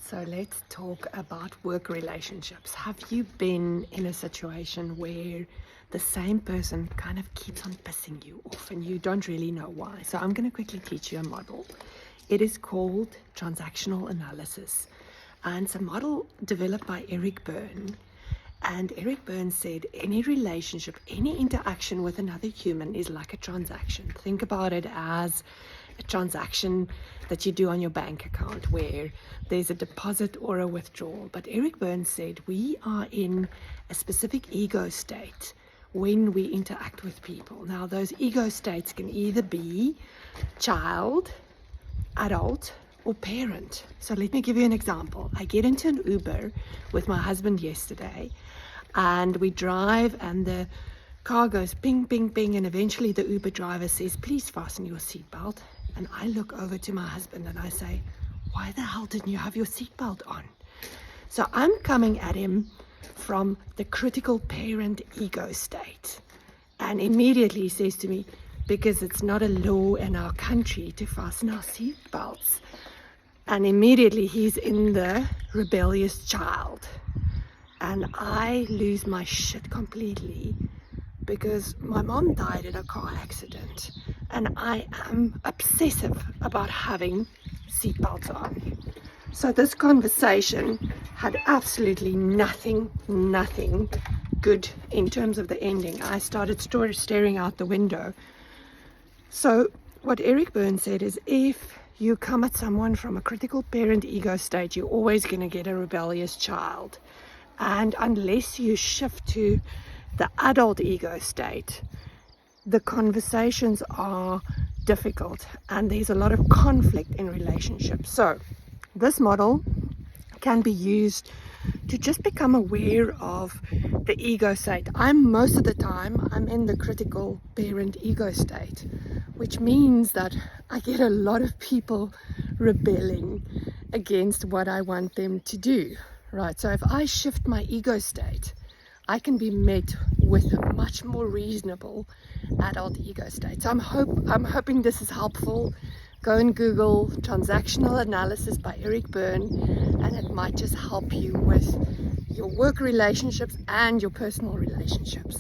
So let's talk about work relationships. Have you been in a situation where the same person kind of keeps on pissing you off and you don't really know why? So I'm going to quickly teach you a model. It is called transactional analysis, and it's a model developed by Eric Berne. And Eric Berne said any relationship, any interaction with another human is like a transaction. Think about it as a transaction that you do on your bank account where there's a deposit or a withdrawal. But Eric Berne said we are in a specific ego state when we interact with people. Now, those ego states can either be child, adult, or parent. So let me give you an example. I get into an Uber with my husband yesterday, and we drive, and the car goes ping, ping, ping, and eventually the Uber driver says, "Please fasten your seatbelt." And I look over to my husband and I say, "Why the hell didn't you have your seatbelt on?" So I'm coming at him from the critical parent ego state. And immediately he says to me, "Because it's not a law in our country to fasten our seatbelts." And immediately he's in the rebellious child. And I lose my shit completely because my mom died in a car accident and I am obsessive about having seatbelts on. So this conversation had absolutely nothing good in terms of the ending. I started staring out the window. So what Eric Berne said is, if you come at someone from a critical parent ego state, you're always going to get a rebellious child. And unless you shift to the adult ego state, the conversations are difficult and there's a lot of conflict in relationships. So this model can be used to just become aware of the ego state. Most of the time I'm in the critical parent ego state, which means that I get a lot of people rebelling against what I want them to do. Right, so if I shift my ego state, I can be met with a much more reasonable adult ego state. So I'm hoping this is helpful. Go and Google transactional analysis by Eric Berne, and it might just help you with your work relationships and your personal relationships.